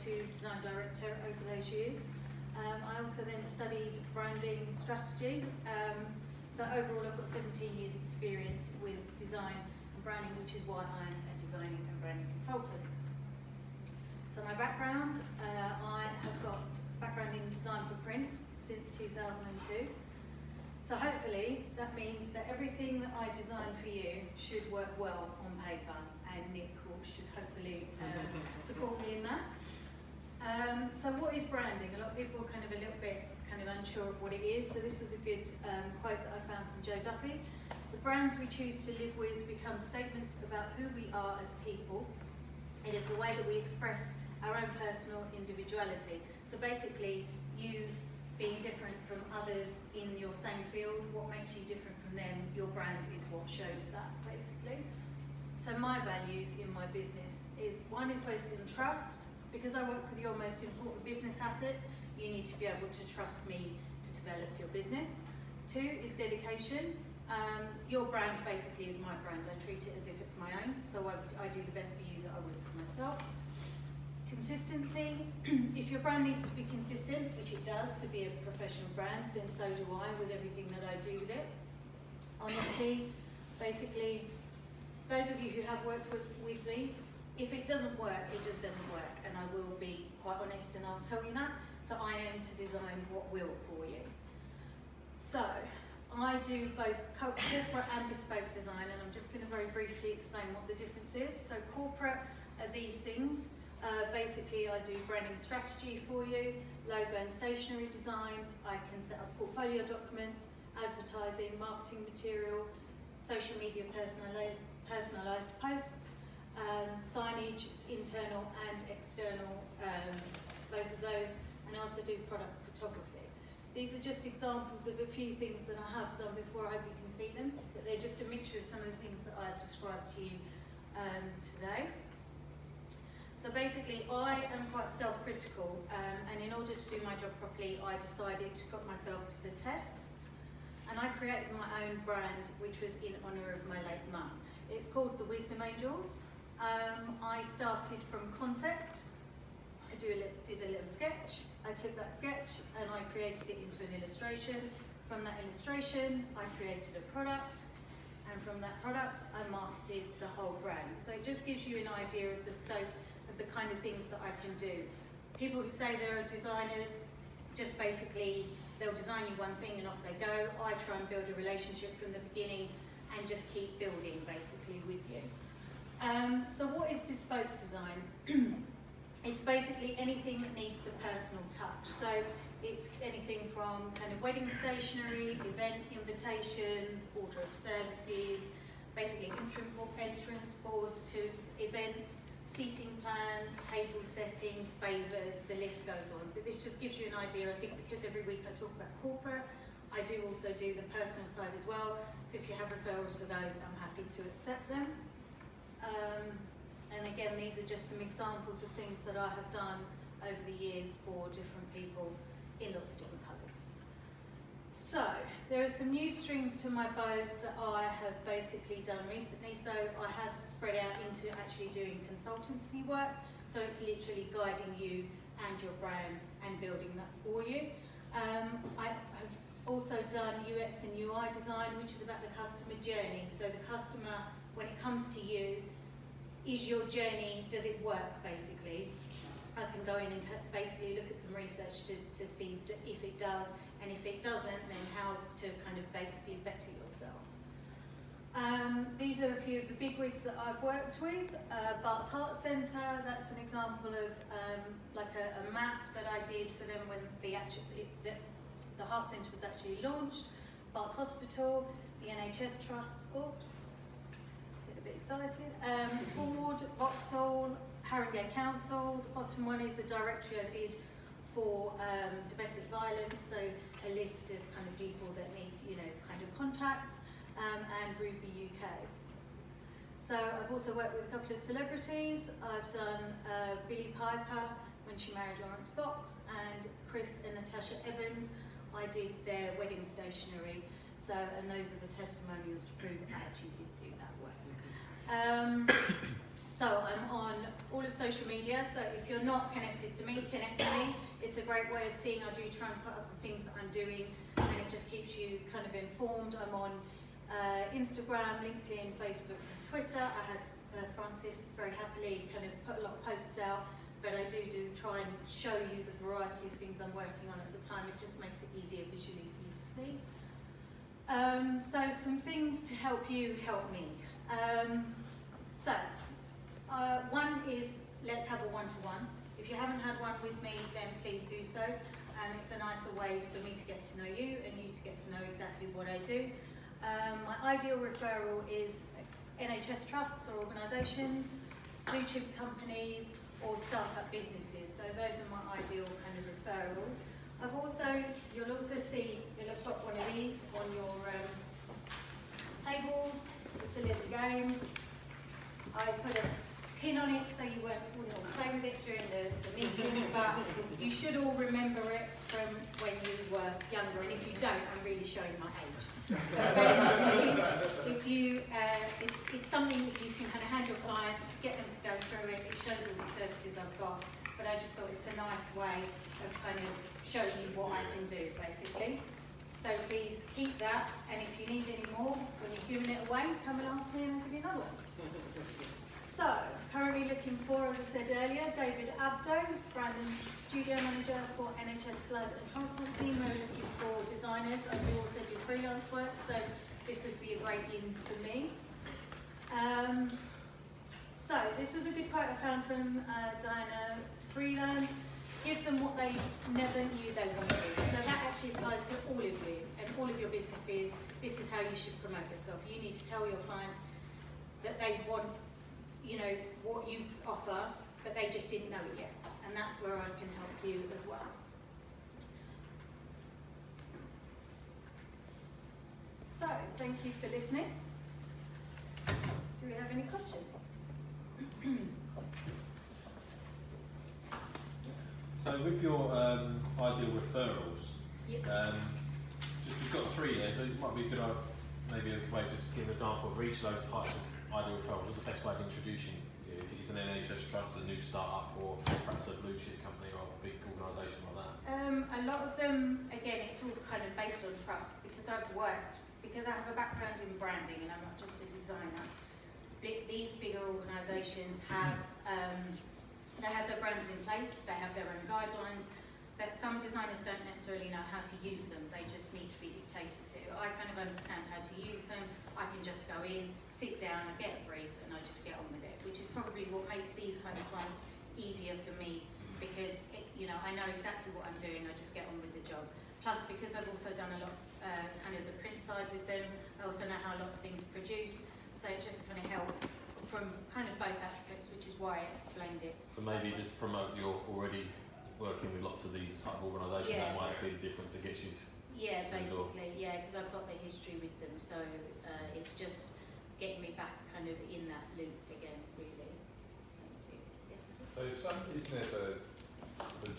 to design director over those years. I also then studied branding strategy. So overall I've got 17 years experience with design and branding, which is why I'm a designing and branding consultant. So my background, I have got background in design for print since 2002. So hopefully that means that everything that I design for you should work well on paper, and Nick should hopefully support me in that. So what is branding? A lot of people are kind of a little bit unsure of what it is. So this was a good quote that I found from Joe Duffy. The brands we choose to live with become statements about who we are as people. It is the way that we express our own personal individuality. So basically, you being different from others in your same field, what makes you different from them, your brand is what shows that, basically. So my values in my business is, one is based in trust. Because I work with your most important business assets, you need to be able to trust me to develop your business. 2 is dedication. Your brand basically is my brand. I treat it as if it's my own, so I do the best for you that I would for myself. Consistency. If your brand needs to be consistent, which it does to be a professional brand, then so do I with everything that I do with it. Honesty. Basically, those of you who have worked with me, if it doesn't work, it just doesn't work, and I will be quite honest and I'll tell you that. So I aim to design what will for you. So I do both corporate and bespoke design, and I'm just going to very briefly explain what the difference is. So corporate are these things. Basically I do branding strategy for you, logo and stationery design, I can set up portfolio documents, advertising, marketing material, social media personalised posts, signage, internal and external, both of those, and I also do product photography. These are just examples of a few things that I have done before. I hope you can see them, but they're just a mixture of some of the things that I've described to you today. So basically I am quite self-critical, and in order to do my job properly I decided to put myself to the test, and I created my own brand which was in honour of my late mum. It's called the Wisdom Angels. I started from concept, I did a little sketch, I took that sketch and I created it into an illustration. From that illustration I created a product, and from that product I marketed the whole brand. So it just gives you an idea of the scope of the kind of things that I can do. People who say they're designers, just basically they'll design you one thing and off they go. I try and build a relationship from the beginning and just keep building basically with you. So what is bespoke design? It's basically anything that needs the personal touch. So it's anything from kind of wedding stationery, event invitations, order of services, basically entrance boards to events, seating plans, table settings, favours, the list goes on. But this just gives you an idea. I think because every week I talk about corporate, I do also do the personal side as well. So if you have referrals for those, I'm happy to accept them. And again, these are just some examples of things that I have done over the years for different people in lots of different colours. So, there are some new strings to my bows that I have basically done recently. So I have spread out into actually doing consultancy work. So it's literally guiding you and your brand and building that for you. I have also done UX and UI design, which is about the customer journey. So the customer, when it comes to you, is your journey, does it work basically? I can go in and basically look at some research to see if it does, and if it doesn't, then how to kind of basically better yourself. These are a few of the bigwigs that I've worked with. Bart's Heart Centre, that's an example of like a map that I did for them when the Heart Centre was actually launched. Bart's Hospital, the NHS Trusts, a bit excited. Ford, Vauxhall, Haringey Council. The bottom one is the directory I did for domestic violence, so a list of kind of people that need, kind of contacts, and Ruby UK. So I've also worked with a couple of celebrities. I've done Billie Piper when she married Lawrence Fox, and Chris and Natasha Evans. I did their wedding stationery. So, and those are the testimonials to prove that I actually did do that work. So I'm on all of of social media, so if you're not connected to me, connect to me. It's a great way of seeing. I do try and put up the things that I'm doing, and it just keeps you kind of informed. I'm on Instagram, LinkedIn, Facebook, and Twitter. I had Francis very happily kind of put a lot of posts out, but I do try and show you the variety of things I'm working on at the time. It just makes it easier visually for you to see. So some things to help you help me. One is, let's have a one-to-one. If you haven't had one with me, then please do so. It's a nicer way for me to get to know you and you to get to know exactly what I do. My ideal referral is NHS trusts or organisations, blue chip companies, or startup businesses. So those are my ideal kind of referrals. You'll also see, you'll have got one of these on your tables. It's a little game. I put a pin on it so you wouldn't all play with it during the meeting, but you should all remember it from when you were younger, and if you don't, I'm really showing my age. But basically, if you, it's something that you can kind of hand your clients, get them to go through it. It shows all the services I've got, but I just thought it's a nice way of kind of showing you what I can do, basically. So please keep that, and if you need any more, when you're giving it away, come and ask me and I'll give you another one. So, currently looking for, as I said earlier, David Abdo, brand and studio manager for NHS Blood and Transport team. We're looking for designers. I do also do freelance work, so this would be a great in for me. So, this was a good quote I found from Diana Freeland. Give them what they never knew they wanted. So that actually applies to all of you and all of your businesses. This is how you should promote yourself. You need to tell your clients that they want, you know, what you offer, but they just didn't know it yet. And that's where I can help you as well. So, thank you for listening. Do we have any questions? So with your ideal referrals, Yep. you've got 3 here, so it might be a good maybe a good way to just give an example of each of those types of ideal referrals. What's the best way of introducing you? If it's an NHS trust, a new startup, or perhaps a blue chip company or a big organisation like that? A lot of them, again, it's all kind of based on trust, because I have a background in branding and I'm not just a designer. These bigger organisations have they have their brands in place, they have their own guidelines, but some designers don't necessarily know how to use them, they just need to be dictated to. I kind of understand how to use them, I can just go in, sit down, I get a brief, and I just get on with it, which is probably what makes these kind of clients easier for me, because I know exactly what I'm doing, I just get on with the job. Plus, because I've also done a lot kind of the print side with them, I also know how a lot of things produce, so it just kind of helps from kind of both aspects, which is why I explained it. So maybe just promote you're already working with lots of these type of organisations, Yeah. that might be the difference that gets you. Yeah, basically, yeah, because I've got the history with them, so it's just getting me back kind of in that loop again, really. Thank you. Yes? So if somebody's never,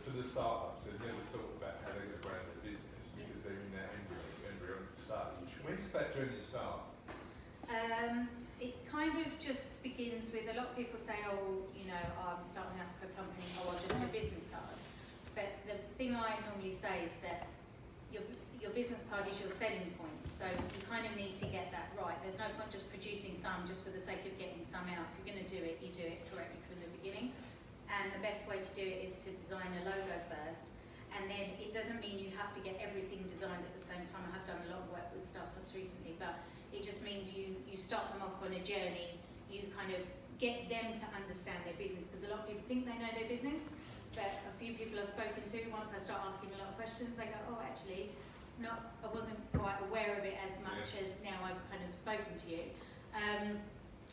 for the startups, they've never thought about how they're going to brand their business because they're in that embryonic stage, when does that journey start? It kind of just begins with, a lot of people say, oh, I'm starting up a company, oh, I'll just do a business card. But the thing I normally say is that your business card is your selling point, so you kind of need to get that right. There's no point just producing some just for the sake of getting some out. If you're going to do it, you do it correctly from the beginning. And the best way to do it is to design a logo first. And then it doesn't mean you have to get everything designed at the same time. I have done a lot of work with startups recently, but it just means you start them off on a journey, you kind of get them to understand their business, because a lot of people think they know their business, but a few people I've spoken to, once I start asking a lot of questions, they go, oh, actually, I wasn't quite aware of it as much as now I've kind of spoken to you.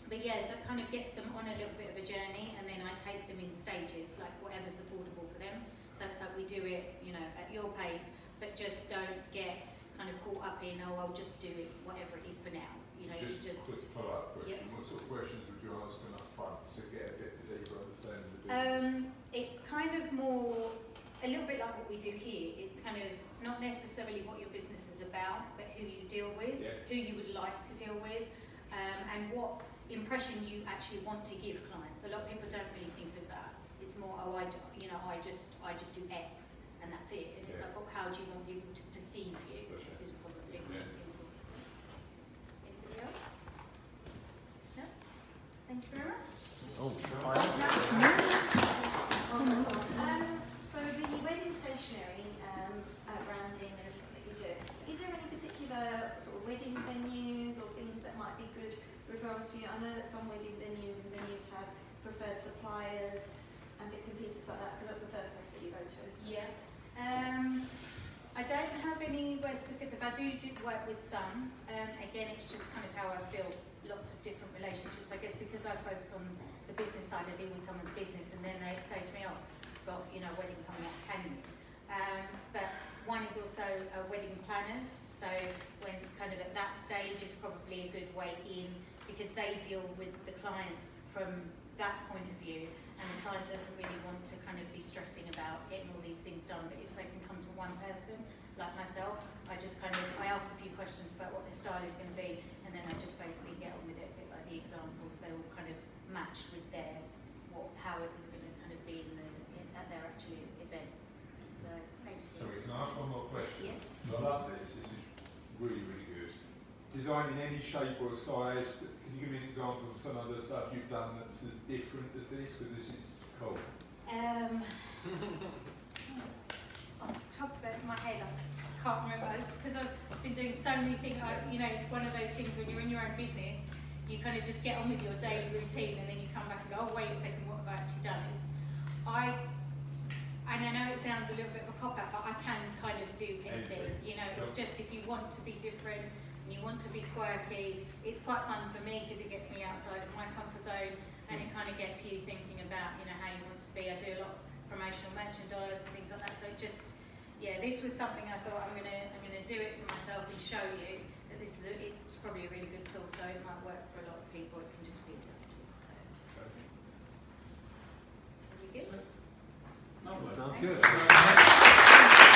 But yeah, so it kind of gets them on a little bit of a journey, and then I take them in stages, like whatever's affordable for them. So it's like we do it, at your pace, but just don't get kind of caught up in, oh, I'll just do it, whatever it is for now. Just a quick follow-up question. Yep. What sort of questions would you ask them up front to get a bit deeper understanding of the business? It's kind of more, a little bit like what we do here. It's kind of not necessarily what your business is about, but who you deal with, who you would like to deal with, and what impression you actually want to give clients. A lot of people don't really think of oh, I just do X and that's it. And it's like, well, how do you want people to perceive you? Gotcha. Is probably Yeah. important. Anybody else? No? Thank you very much. Oh, So the wedding stationery, branding and everything that you do, is there any particular sort of wedding venues or things that might be good referrals to you? I know that some wedding venues have preferred suppliers and bits and pieces like that, because that's the first place that you go to. Yeah. I don't have anywhere specific. I do work with some. Again, it's just kind of how I build lots of different relationships. I guess because I focus on the business side, I deal with someone's business, and then they say to me, "Oh, got wedding coming up, can you?" But one is also wedding planners. So when kind of at that stage is probably a good way in, because they deal with the clients from that point of view, and the client doesn't really want to kind of be stressing about getting all these things done. But if they can come to one person, like myself, I just kind of, I ask a few questions about what their style is going to be, and then I just basically get on with it, a bit like the examples. They all kind of matched with their, how it was going to kind of be at their actual event. So, thank you. Sorry, can I ask one more question? Yeah. I love this. This is really, really good. Design in any shape or size. Can you give me an example of some other stuff you've done that's as different as this? Because this is cool. Off the top of my head, I just can't remember. It's because I've been doing so many things. It's one of those things when you're in your own business, you kind of just get on with your daily routine, and then you come back and go, oh, wait a second, what have I actually done? And I know it sounds a little bit of a cop-out, but I can kind of do anything. It's just if you want to be different and you want to be quirky, it's quite fun for me because it gets me outside of my comfort zone, and it kind of gets you thinking about, how you want to be. I do a lot of promotional merchandise and things like that. So this was something I thought I'm gonna do it for myself and show you that it's probably a really good tool. So it might work for a lot of people. It can just be adapted. So, are you good? Lovely. Thank Good. you.